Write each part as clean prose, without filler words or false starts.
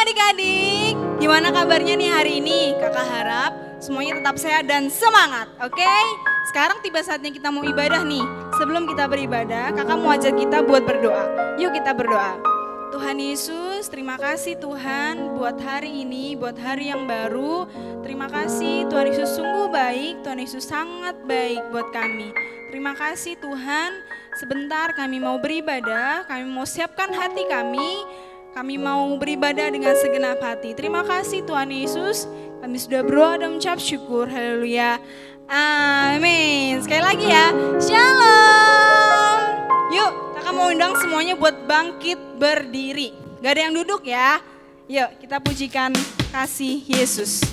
adik-adik, gimana kabarnya nih hari ini? Kakak harap semuanya tetap sehat dan semangat, oke? Sekarang tiba saatnya kita mau ibadah nih. Sebelum kita beribadah, kakak mau ajak kita buat berdoa. Yuk kita berdoa. Tuhan Yesus, terima kasih Tuhan buat hari ini, buat hari yang baru. Terima kasih Tuhan Yesus sungguh baik, Tuhan Yesus sangat baik buat kami. Terima kasih Tuhan, sebentar kami mau beribadah, kami mau siapkan hati kami. Kami mau beribadah dengan segenap hati. Terima kasih Tuhan Yesus. Kami sudah berdoa dan mengucap syukur. Haleluya. Amin. Sekali lagi ya. Shalom. Yuk, kakak mau undang semuanya buat bangkit berdiri. Gak ada yang duduk ya. Yuk, kita pujikan kasih Yesus.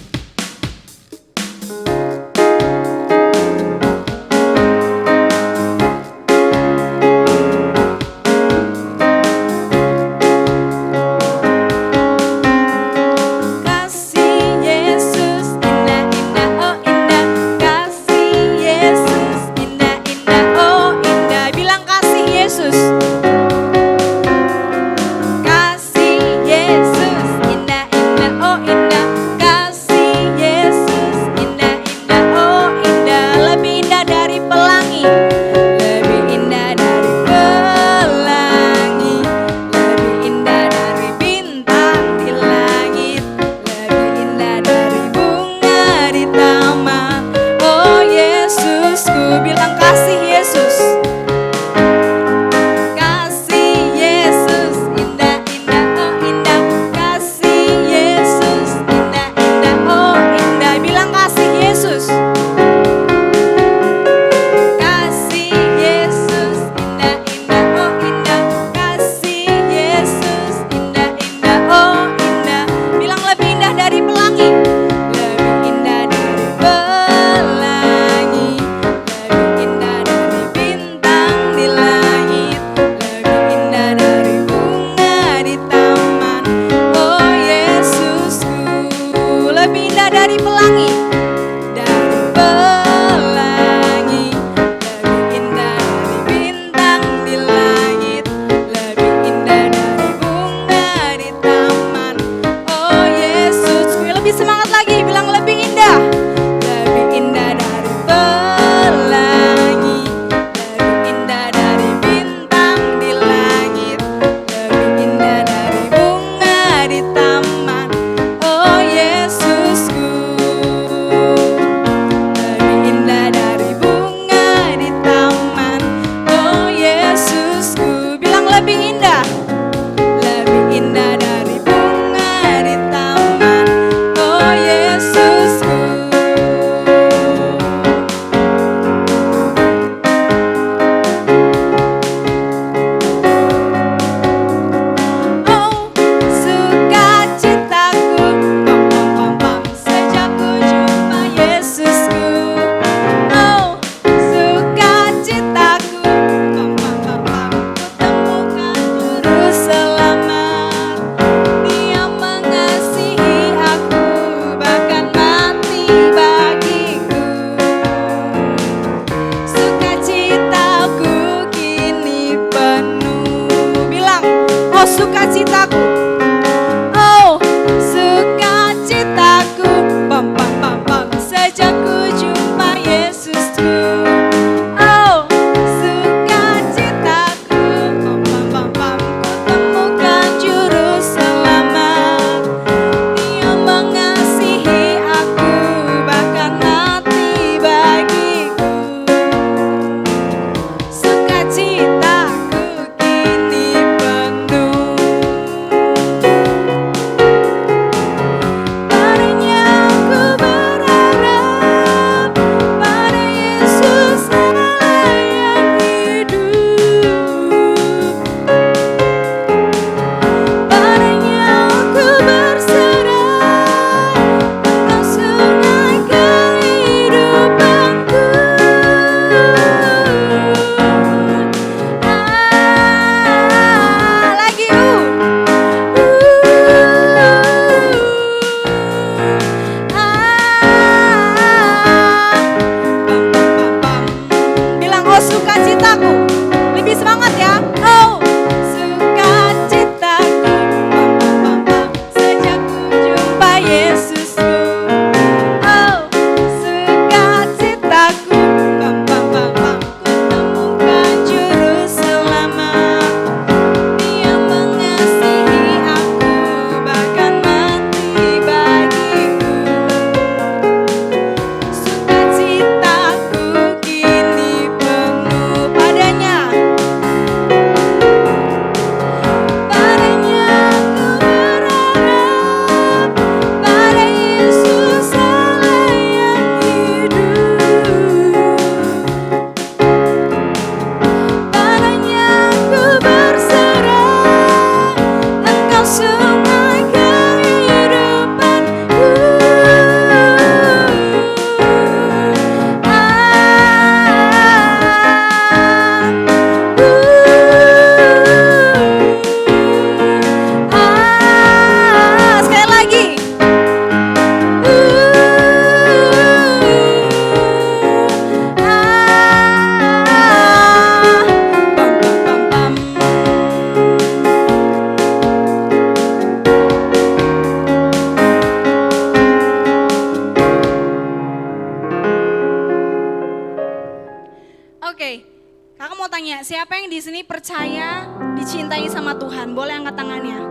siapa yang di sini percaya dicintai sama Tuhan? Boleh angkat tangannya.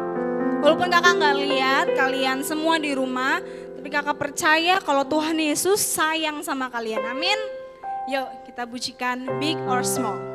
Walaupun kakak nggak lihat kalian semua di rumah, tapi kakak percaya kalau Tuhan Yesus sayang sama kalian. Amin. Yuk kita pujikan Big or Small.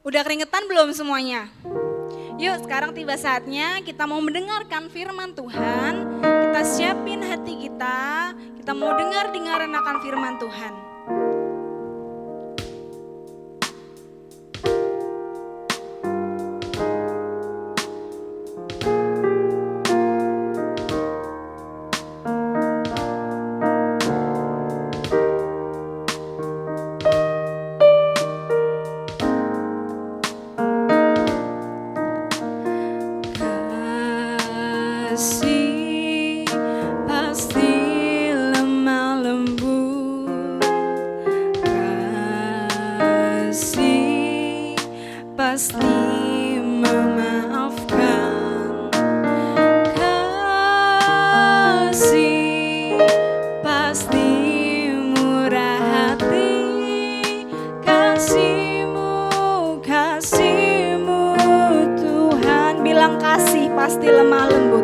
Udah keringetan belum semuanya? Yuk sekarang tiba saatnya kita mau mendengarkan firman Tuhan. Kita siapin hati kita mau dengar akan firman Tuhan. Kasih pasti lemah lembut, kasih pasti memaafkan, kasih pasti murah hati, kasihmu Tuhan. Bilang kasih pasti lemah lembut.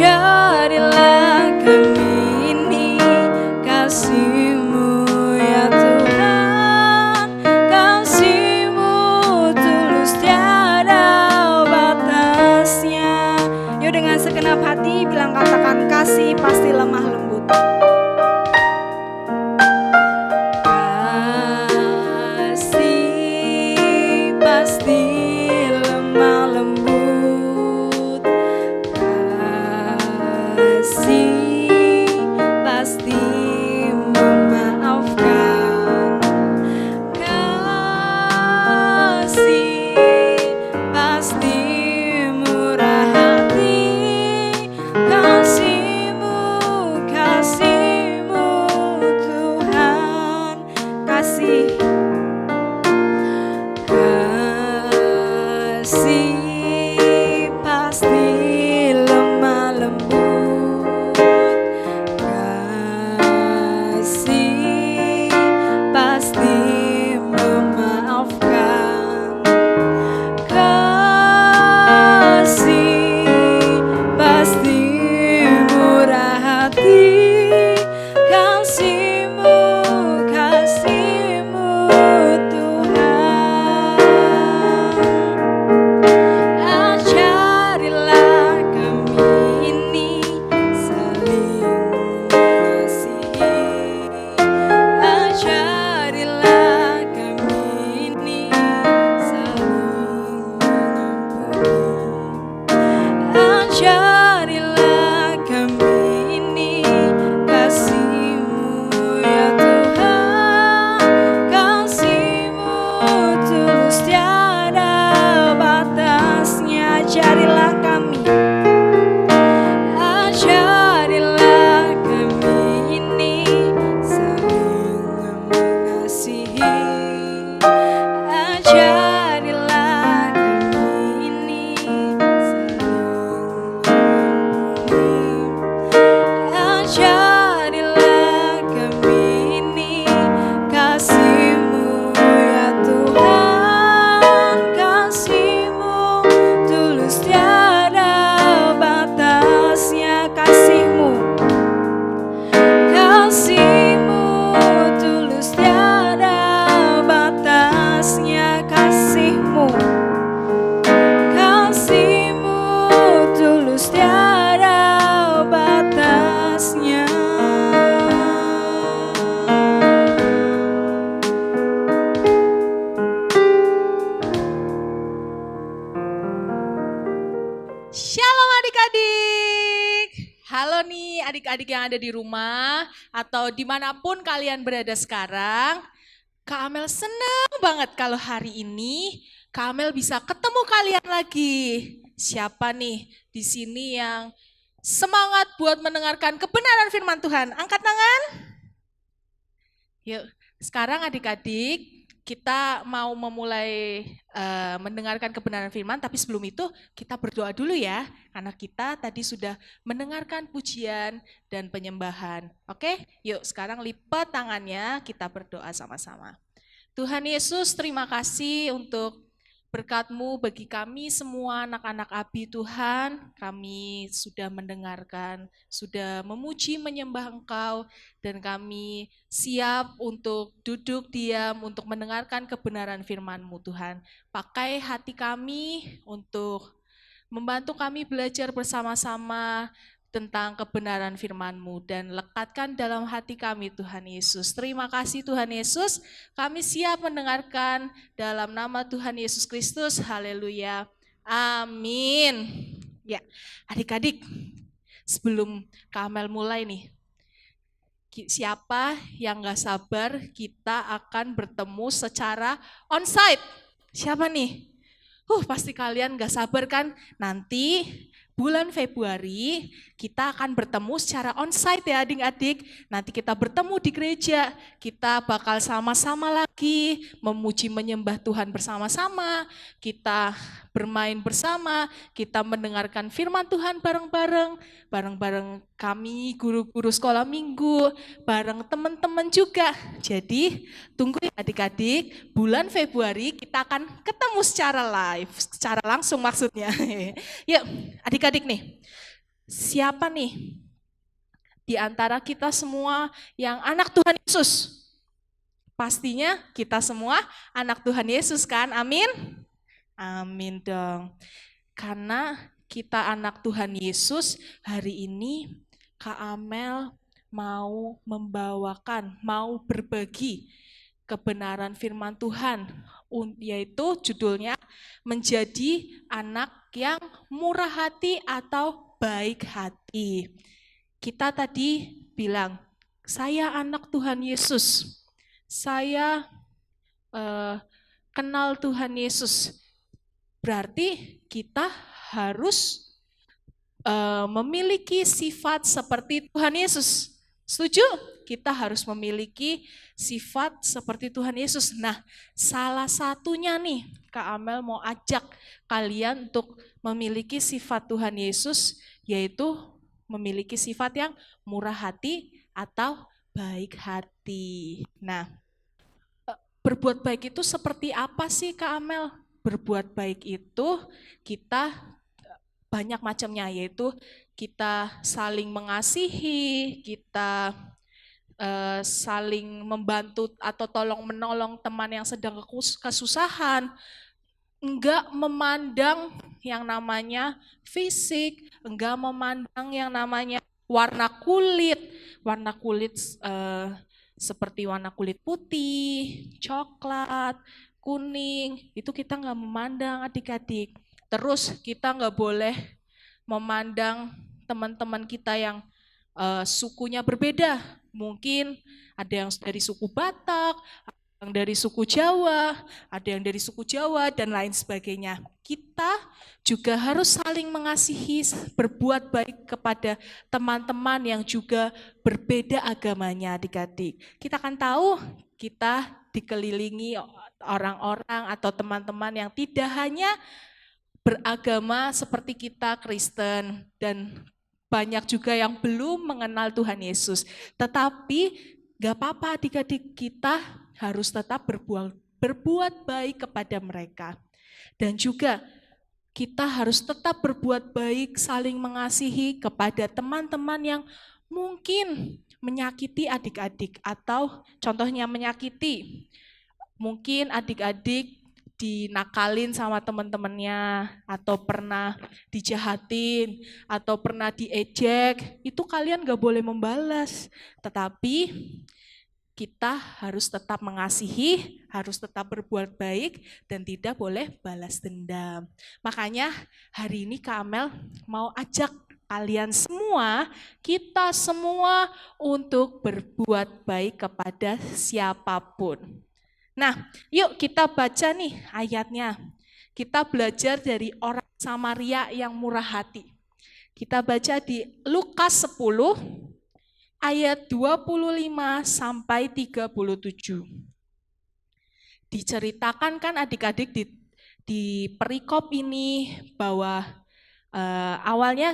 Ajarilah kami ini kasih-Mu ya Tuhan, kasih-Mu tulus tiada batasnya. Yuk dengan segenap hati bilang, katakan, kasih pasti lemah lembut. Kasih pasti lemah lembut. Kasih pasti memaafkan. Kasih pasti murah hati. Kasih-Mu, kasih-Mu Tuhan. Kasih, kasih pasti lemah lembut. Kasih pasti memaafkan. Kasih pasti murah hati. Kasih-Mu, kasih-Mu Tuhan. Ajarilah kami ini saling mengasihi. Ajarilah kami ini saling mengampuni. Ajarilah kami ini kasih-Mu ya Tuhan, kasih-Mu tulus tiada batasnya. Ajarilah kami, ajarilah kami ini saling mengasihi. Ajarilah kami ini saling mengampuni. Ajarilah kami ini kasih-Mu ya Tuhan, kasih-Mu tulus tiada batasnya. Kasih-Mu, kasih-Mu tulus tiada batasnya. Kasih-Mu, kasih-Mu tulus tiada batasnya. Shalom adik-adik. Halo nih adik-adik yang ada di rumah atau dimanapun kalian berada sekarang. Kak Amel senang banget kalau hari ini Kak Amel bisa ketemu kalian lagi. Siapa nih di sini yang semangat buat mendengarkan kebenaran firman Tuhan? Angkat tangan. Yuk, sekarang adik-adik kita mau memulai mendengarkan kebenaran firman, tapi sebelum itu kita berdoa dulu ya, karena kita tadi sudah mendengarkan pujian dan penyembahan. Oke, yuk sekarang lipat tangannya, kita berdoa sama-sama. Tuhan Yesus, terima kasih untuk berkat-Mu bagi kami semua anak-anak Abi Tuhan. Kami sudah mendengarkan, sudah memuji menyembah Engkau, dan kami siap untuk duduk diam, untuk mendengarkan kebenaran firman-Mu Tuhan. Pakai hati kami untuk membantu kami belajar bersama-sama tentang kebenaran firman-Mu dan lekatkan dalam hati kami Tuhan Yesus. Terima kasih Tuhan Yesus, kami siap mendengarkan dalam nama Tuhan Yesus Kristus. Haleluya. Amin. Ya, adik-adik, sebelum Kak Amel mulai nih, siapa yang gak sabar kita akan bertemu secara onsite? Siapa nih? Pasti kalian gak sabar kan? Nanti bulan Februari kita akan bertemu secara onsite ya adik-adik. Nanti kita bertemu di gereja, kita bakal sama-sama lagi memuji menyembah Tuhan bersama-sama, kita bermain bersama, kita mendengarkan firman Tuhan bareng-bareng, bareng-bareng kami guru-guru sekolah minggu, bareng teman-teman juga. Jadi tunggu ya adik-adik, bulan Februari kita akan ketemu secara live, secara langsung maksudnya. Yuk adik-adik nih, siapa nih di antara kita semua yang anak Tuhan Yesus? Pastinya kita semua anak Tuhan Yesus kan? Amin? Amin dong. Karena kita anak Tuhan Yesus, hari ini Kak Amel mau membawakan, mau berbagi kebenaran firman Tuhan, yaitu judulnya menjadi anak yang murah hati atau baik hati. Kita tadi bilang, saya anak Tuhan Yesus, saya kenal Tuhan Yesus. Berarti kita harus memiliki sifat seperti Tuhan Yesus. Setuju? Kita harus memiliki sifat seperti Tuhan Yesus. Nah, salah satunya nih, Kak Amel mau ajak kalian untuk memiliki sifat Tuhan Yesus, yaitu memiliki sifat yang murah hati atau baik hati. Nah, berbuat baik itu seperti apa sih Kak Amel? Berbuat baik itu kita banyak macamnya, yaitu kita saling mengasihi, kita saling membantu atau tolong menolong teman yang sedang kesusahan, enggak memandang yang namanya fisik, enggak memandang yang namanya warna kulit seperti warna kulit putih, coklat, kuning, itu kita nggak memandang adik-adik. Terus kita nggak boleh memandang teman-teman kita yang sukunya berbeda. Mungkin ada yang dari suku Batak, ada yang dari suku Jawa, ada yang dari suku Jawa, dan lain sebagainya. Kita juga harus saling mengasihi, berbuat baik kepada teman-teman yang juga berbeda agamanya adik-adik. Kita akan tahu kita dikelilingi orang-orang atau teman-teman yang tidak hanya beragama seperti kita Kristen, dan banyak juga yang belum mengenal Tuhan Yesus. Tetapi gak apa-apa adik-adik, kita harus tetap berbuat baik kepada mereka. Dan juga kita harus tetap berbuat baik, saling mengasihi kepada teman-teman yang mungkin menyakiti adik-adik, atau contohnya menyakiti. Mungkin adik-adik dinakalin sama teman-temannya, atau pernah dijahatin, atau pernah diejek, itu kalian gak boleh membalas. Tetapi kita harus tetap mengasihi, harus tetap berbuat baik, dan tidak boleh balas dendam. Makanya hari ini Kak Amel mau ajak kalian semua, kita semua untuk berbuat baik kepada siapapun. Nah, yuk kita baca nih ayatnya. Kita belajar dari orang Samaria yang murah hati. Kita baca di Lukas 10 ayat 25 sampai 37. Diceritakan kan adik-adik di perikop ini bahwa awalnya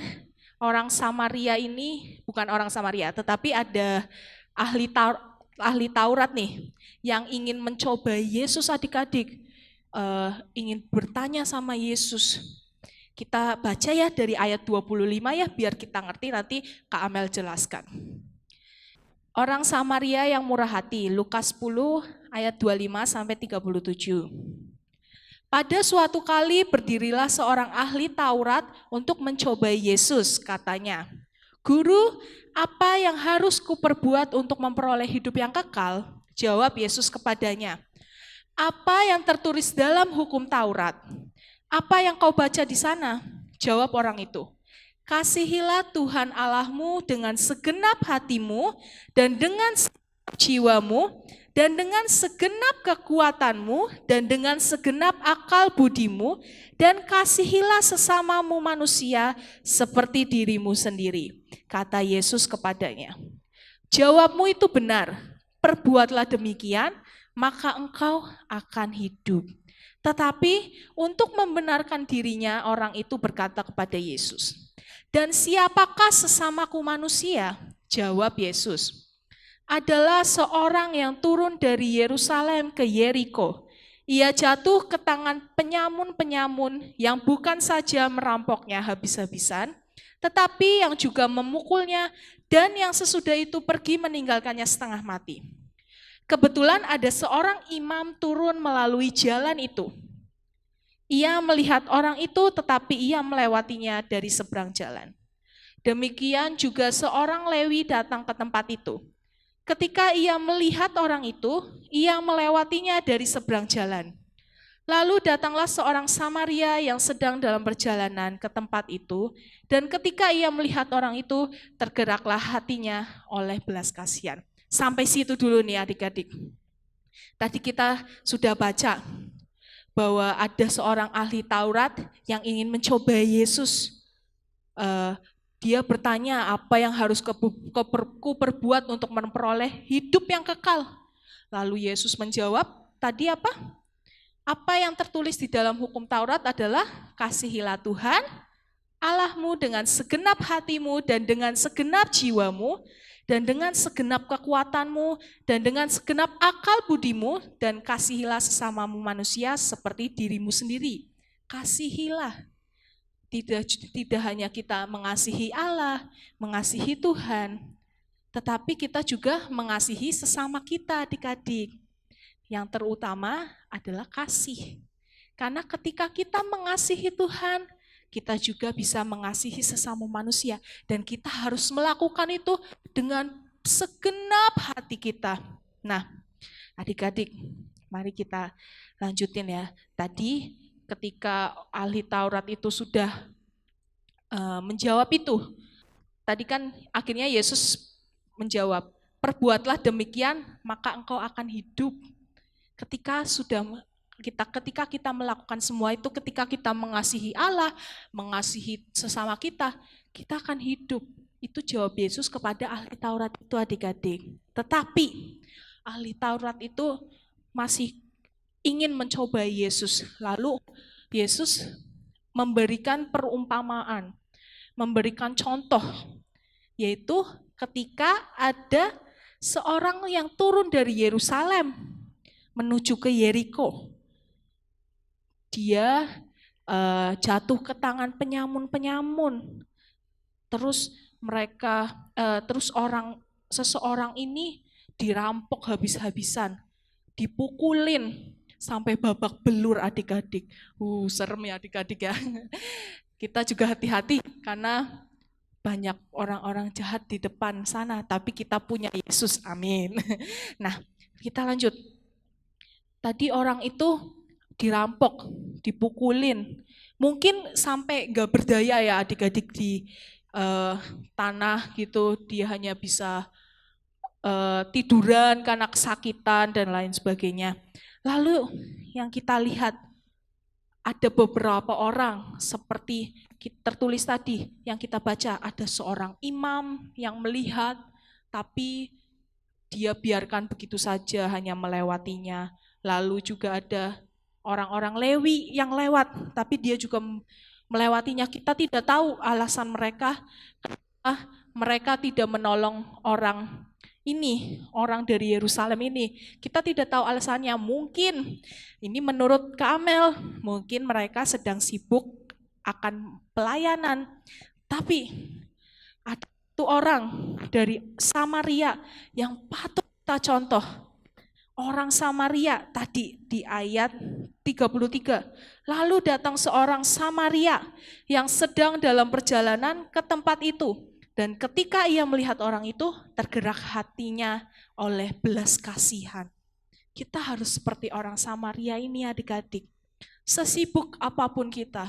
orang Samaria ini bukan orang Samaria, tetapi ada ahli Taurat nih yang ingin mencoba Yesus adik-adik, ingin bertanya sama Yesus. Kita baca ya dari ayat 25 ya, biar kita ngerti, nanti Kak Amel jelaskan. Orang Samaria yang murah hati, Lukas 10 ayat 25 sampai 37. Pada suatu kali berdirilah seorang ahli Taurat untuk mencobai Yesus, katanya, "Guru, apa yang harus kuperbuat untuk memperoleh hidup yang kekal?" Jawab Yesus kepadanya, "Apa yang tertulis dalam hukum Taurat? Apa yang kau baca di sana?" Jawab orang itu, "Kasihilah Tuhan Allahmu dengan segenap hatimu, dan dengan segenap jiwamu, dan dengan segenap kekuatanmu, dan dengan segenap akal budimu, dan kasihilah sesamamu manusia seperti dirimu sendiri." Kata Yesus kepadanya, "Jawabmu itu benar, perbuatlah demikian, maka engkau akan hidup." Tetapi untuk membenarkan dirinya, orang itu berkata kepada Yesus, "Dan siapakah sesamaku manusia?" Jawab Yesus, "Adalah seorang yang turun dari Yerusalem ke Yeriko. Ia jatuh ke tangan penyamun-penyamun yang bukan saja merampoknya habis-habisan, tetapi yang juga memukulnya dan yang sesudah itu pergi meninggalkannya setengah mati. Kebetulan ada seorang imam turun melalui jalan itu. Ia melihat orang itu tetapi ia melewatinya dari seberang jalan. Demikian juga seorang Lewi datang ke tempat itu. Ketika ia melihat orang itu, ia melewatinya dari seberang jalan. Lalu datanglah seorang Samaria yang sedang dalam perjalanan ke tempat itu, dan ketika ia melihat orang itu, tergeraklah hatinya oleh belas kasihan. Sampai situ dulu nih adik-adik. Tadi kita sudah baca bahwa ada seorang ahli Taurat yang ingin mencoba Yesus. Dia bertanya, apa yang harus ku perbuat untuk memperoleh hidup yang kekal? Lalu Yesus menjawab, tadi apa? Apa yang tertulis di dalam hukum Taurat adalah kasihilah Tuhan Allahmu dengan segenap hatimu dan dengan segenap jiwamu dan dengan segenap kekuatanmu dan dengan segenap akal budimu dan kasihilah sesamamu manusia seperti dirimu sendiri. Kasihilah. Tidak hanya kita mengasihi Allah, mengasihi Tuhan, tetapi kita juga mengasihi sesama kita adik-adik. Yang terutama adalah kasih. Karena ketika kita mengasihi Tuhan, kita juga bisa mengasihi sesama manusia. Dan kita harus melakukan itu dengan segenap hati kita. Nah, adik-adik, mari kita lanjutin ya. Tadi ketika ahli Taurat itu sudah menjawab itu, tadi kan akhirnya Yesus menjawab, perbuatlah demikian maka engkau akan hidup. Ketika kita melakukan semua itu, ketika kita mengasihi Allah, mengasihi sesama kita akan hidup. Itu jawab Yesus kepada ahli Taurat itu adik-adik. Tetapi ahli Taurat itu masih ingin mencoba Yesus. Lalu Yesus memberikan perumpamaan, memberikan contoh, yaitu ketika ada seorang yang turun dari Yerusalem menuju ke Yeriko. Dia jatuh ke tangan penyamun-penyamun. Terus seseorang ini dirampok habis-habisan, dipukulin sampai babak belur adik-adik. Serem ya adik-adik ya. Kita juga hati-hati karena banyak orang-orang jahat di depan sana, tapi kita punya Yesus, amin. Nah, kita lanjut. Tadi orang itu dirampok, dipukulin. Mungkin sampai gak berdaya ya adik-adik di tanah gitu, dia hanya bisa tiduran karena kesakitan dan lain sebagainya. Lalu yang kita lihat, ada beberapa orang seperti tertulis tadi yang kita baca, ada seorang imam yang melihat, tapi dia biarkan begitu saja, hanya melewatinya. Lalu juga ada orang-orang Lewi yang lewat, tapi dia juga melewatinya. Kita tidak tahu alasan mereka, kenapa mereka tidak menolong orang ini, orang dari Yerusalem ini. Kita tidak tahu alasannya. Mungkin ini menurut Kak Amel, mungkin mereka sedang sibuk akan pelayanan. Tapi ada satu orang dari Samaria yang patut kita contoh. Orang Samaria tadi di ayat 33. Lalu datang seorang Samaria yang sedang dalam perjalanan ke tempat itu. Dan ketika ia melihat orang itu, tergerak hatinya oleh belas kasihan. Kita harus seperti orang Samaria ini adik-adik. Sesibuk apapun kita,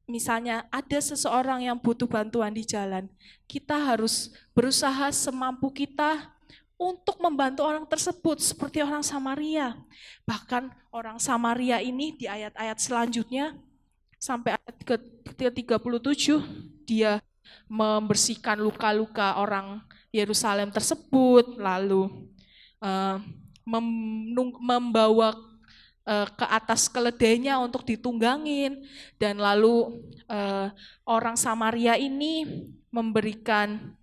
misalnya ada seseorang yang butuh bantuan di jalan, kita harus berusaha semampu kita untuk membantu orang tersebut seperti orang Samaria. Bahkan orang Samaria ini di ayat-ayat selanjutnya, sampai ayat ke-37, dia membersihkan luka-luka orang Yerusalem tersebut, lalu membawa ke atas keledainya untuk ditunggangin, dan lalu orang Samaria ini memberikan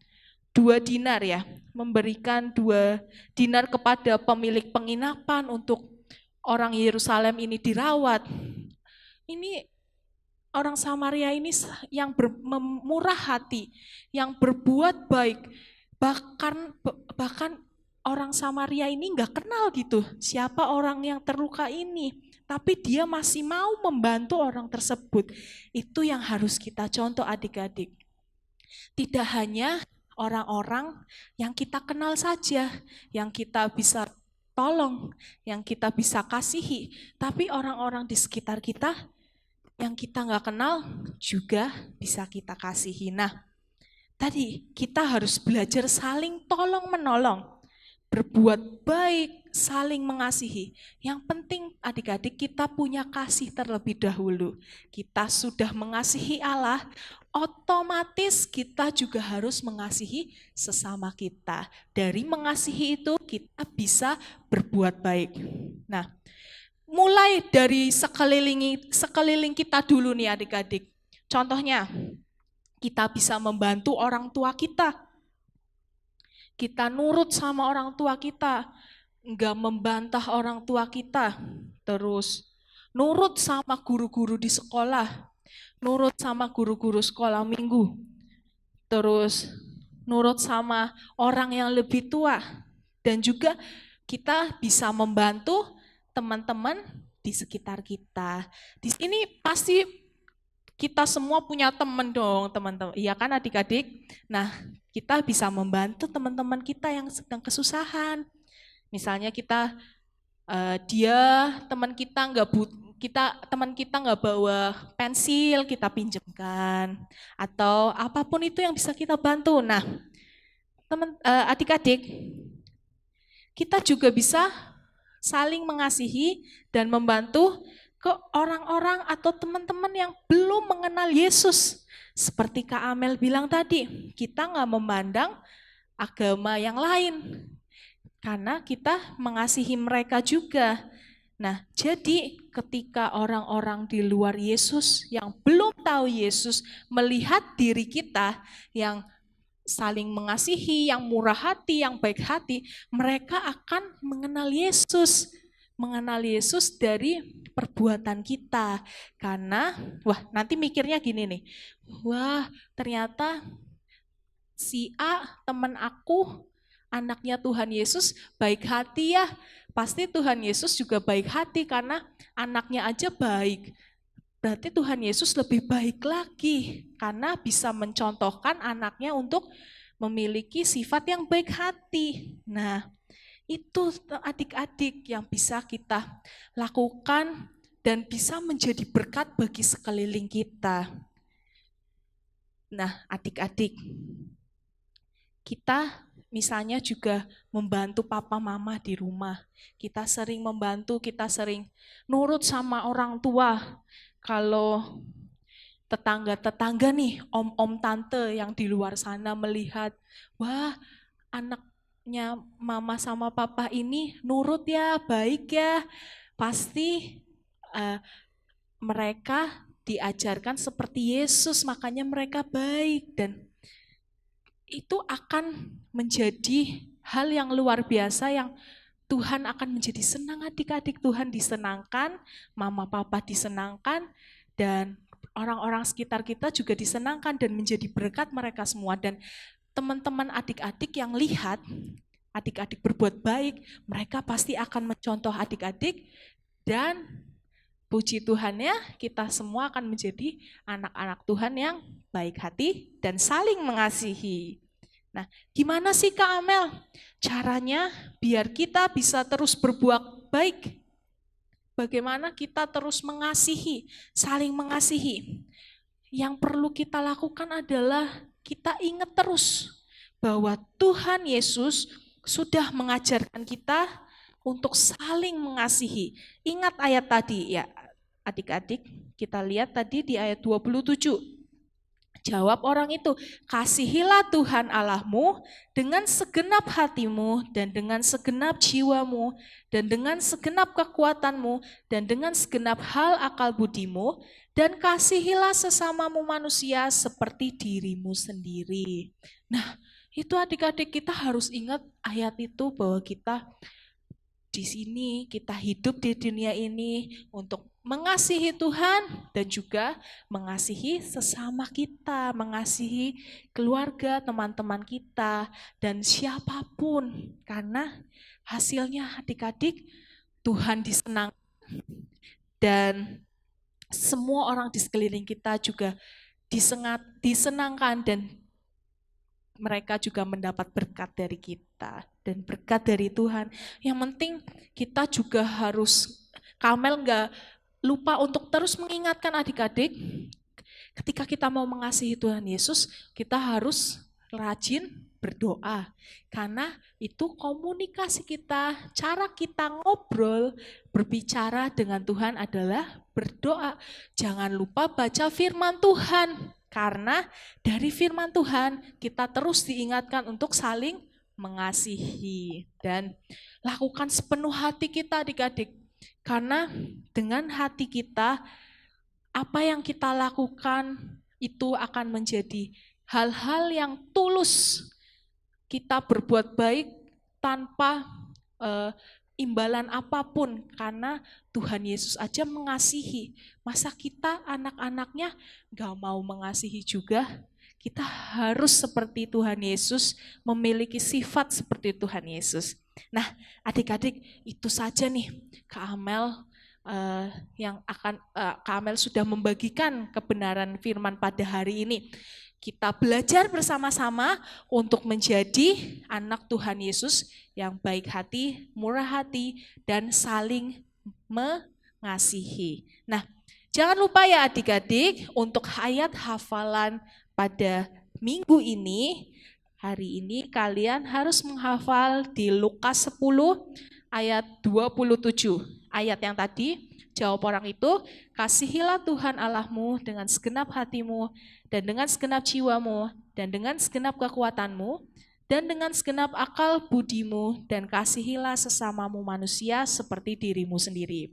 2 dinar ya, memberikan 2 dinar kepada pemilik penginapan untuk orang Yerusalem ini dirawat. Ini orang Samaria ini yang murah hati, yang berbuat baik. Bahkan orang Samaria ini nggak kenal gitu siapa orang yang terluka ini. Tapi dia masih mau membantu orang tersebut. Itu yang harus kita contoh adik-adik. Tidak hanya orang-orang yang kita kenal saja, yang kita bisa tolong, yang kita bisa kasihi. Tapi orang-orang di sekitar kita yang kita nggak kenal juga bisa kita kasihi. Nah, tadi kita harus belajar saling tolong-menolong, berbuat baik, saling mengasihi. Yang penting adik-adik kita punya kasih terlebih dahulu. Kita sudah mengasihi Allah, otomatis kita juga harus mengasihi sesama kita. Dari mengasihi itu kita bisa berbuat baik. Nah, mulai dari sekeliling kita dulu nih adik-adik. Contohnya, kita bisa membantu orang tua kita. Kita nurut sama orang tua kita, enggak membantah orang tua kita. Terus nurut sama guru-guru di sekolah, nurut sama guru-guru sekolah minggu. Terus nurut sama orang yang lebih tua. Dan juga kita bisa membantu teman-teman di sekitar kita. Di sini pasti kita semua punya teman dong, teman-teman. Iya kan adik-adik? Nah, kita bisa membantu teman-teman kita yang sedang kesusahan. Misalnya teman kita nggak bawa pensil, kita pinjamkan, atau apapun itu yang bisa kita bantu. Nah, adik-adik, kita juga bisa saling mengasihi dan membantu ke orang-orang atau teman-teman yang belum mengenal Yesus. Seperti Kak Amel bilang tadi, kita nggak memandang agama yang lain, karena kita mengasihi mereka juga. Nah, jadi ketika orang-orang di luar Yesus yang belum tahu Yesus melihat diri kita yang saling mengasihi, yang murah hati, yang baik hati, mereka akan mengenal Yesus. Mengenal Yesus dari perbuatan kita. Karena, nanti mikirnya gini nih, ternyata si A, teman aku, anaknya Tuhan Yesus, baik hati ya. Pasti Tuhan Yesus juga baik hati karena anaknya aja baik. Berarti Tuhan Yesus lebih baik lagi karena bisa mencontohkan anaknya untuk memiliki sifat yang baik hati. Nah, itu adik-adik yang bisa kita lakukan dan bisa menjadi berkat bagi sekeliling kita. Nah, adik-adik, kita misalnya juga membantu papa mama di rumah. Kita sering membantu, kita sering nurut sama orang tua. Kalau tetangga-tetangga nih, om-om tante yang di luar sana melihat, anaknya mama sama papa ini nurut ya, baik ya, pasti mereka diajarkan seperti Yesus, makanya mereka baik. Dan itu akan menjadi hal yang luar biasa yang Tuhan akan menjadi senang adik-adik. Tuhan disenangkan, mama papa disenangkan, dan orang-orang sekitar kita juga disenangkan dan menjadi berkat mereka semua. Dan teman-teman adik-adik yang lihat adik-adik berbuat baik, mereka pasti akan mencontoh adik-adik, dan puji Tuhannya kita semua akan menjadi anak-anak Tuhan yang baik hati dan saling mengasihi. Nah, gimana sih Kak Amel caranya biar kita bisa terus berbuat baik? Bagaimana kita terus mengasihi, saling mengasihi? Yang perlu kita lakukan adalah kita ingat terus bahwa Tuhan Yesus sudah mengajarkan kita untuk saling mengasihi. Ingat ayat tadi ya adik-adik, kita lihat tadi di ayat 27. Jawab orang itu, kasihilah Tuhan Allahmu dengan segenap hatimu dan dengan segenap jiwamu dan dengan segenap kekuatanmu dan dengan segenap hal akal budimu, dan kasihilah sesamamu manusia seperti dirimu sendiri. Nah, itu adik-adik kita harus ingat ayat itu bahwa kita di sini, kita hidup di dunia ini untuk mengasihi Tuhan dan juga mengasihi sesama kita, mengasihi keluarga, teman-teman kita, dan siapapun. Karena hasilnya adik-adik Tuhan disenang dan semua orang di sekeliling kita juga disenangkan dan mereka juga mendapat berkat dari kita dan berkat dari Tuhan. Yang penting kita juga harus, Kamel nggak lupa untuk terus mengingatkan adik-adik, ketika kita mau mengasihi Tuhan Yesus, kita harus rajin berdoa. Karena itu komunikasi kita, cara kita ngobrol, berbicara dengan Tuhan adalah berdoa. Jangan lupa baca firman Tuhan. Karena dari firman Tuhan kita terus diingatkan untuk saling mengasihi. Dan lakukan sepenuh hati kita adik-adik. Karena dengan hati kita, apa yang kita lakukan itu akan menjadi hal-hal yang tulus. Kita berbuat baik tanpa imbalan apapun, karena Tuhan Yesus aja mengasihi. Masa kita anak-anaknya gak mau mengasihi juga? Kita harus seperti Tuhan Yesus, memiliki sifat seperti Tuhan Yesus. Nah, adik-adik, itu saja nih Kak Amel yang akan Kak Amel sudah membagikan kebenaran firman pada hari ini. Kita belajar bersama-sama untuk menjadi anak Tuhan Yesus yang baik hati, murah hati, dan saling mengasihi. Nah, jangan lupa ya adik-adik untuk ayat hafalan pada minggu ini. Hari ini kalian harus menghafal di Lukas 10 ayat 27. Ayat yang tadi, jawab orang itu, kasihilah Tuhan Allahmu dengan segenap hatimu, dan dengan segenap jiwamu, dan dengan segenap kekuatanmu, dan dengan segenap akal budimu, dan kasihilah sesamamu manusia seperti dirimu sendiri.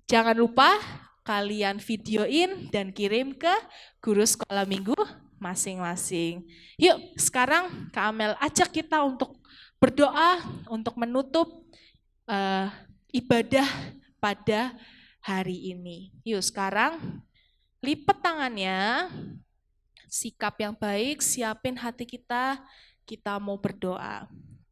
Jangan lupa kalian videoin dan kirim ke guru sekolah minggu masing-masing. Yuk sekarang Kak Amel ajak kita untuk berdoa untuk menutup ibadah pada hari ini. Yuk sekarang lipat tangannya, sikap yang baik, siapin hati kita mau berdoa.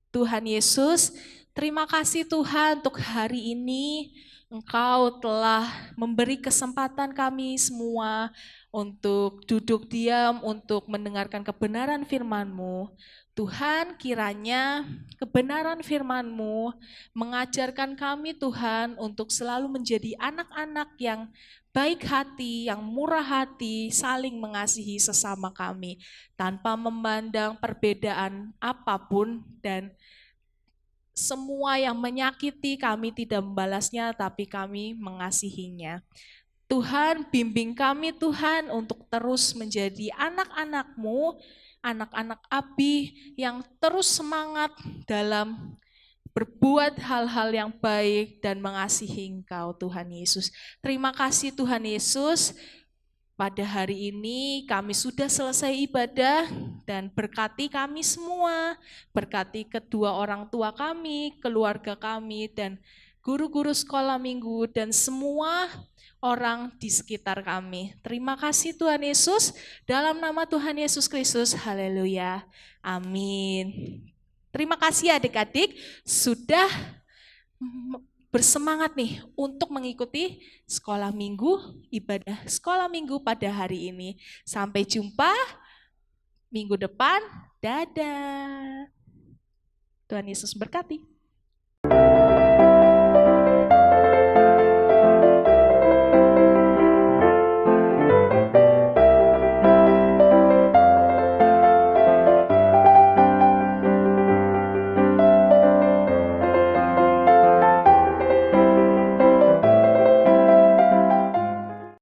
Tuhan Yesus, terima kasih Tuhan untuk hari ini. Engkau telah memberi kesempatan kami semua untuk duduk diam, untuk mendengarkan kebenaran firman-Mu. Tuhan, kiranya kebenaran firman-Mu mengajarkan kami Tuhan untuk selalu menjadi anak-anak yang baik hati, yang murah hati, saling mengasihi sesama kami, tanpa memandang perbedaan apapun, dan semua yang menyakiti kami tidak membalasnya, tapi kami mengasihinya. Tuhan, bimbing kami Tuhan untuk terus menjadi anak-anak-Mu, anak-anak Abi yang terus semangat dalam berbuat hal-hal yang baik dan mengasihi Engkau Tuhan Yesus. Terima kasih Tuhan Yesus. Pada hari ini kami sudah selesai ibadah dan berkati kami semua, berkati kedua orang tua kami, keluarga kami, dan guru-guru sekolah minggu, dan semua orang di sekitar kami. Terima kasih Tuhan Yesus, dalam nama Tuhan Yesus Kristus, haleluya, amin. Terima kasih adik-adik sudah bersemangat nih untuk mengikuti sekolah minggu, ibadah sekolah minggu pada hari ini. Sampai jumpa minggu depan. Dadah. Tuhan Yesus berkati.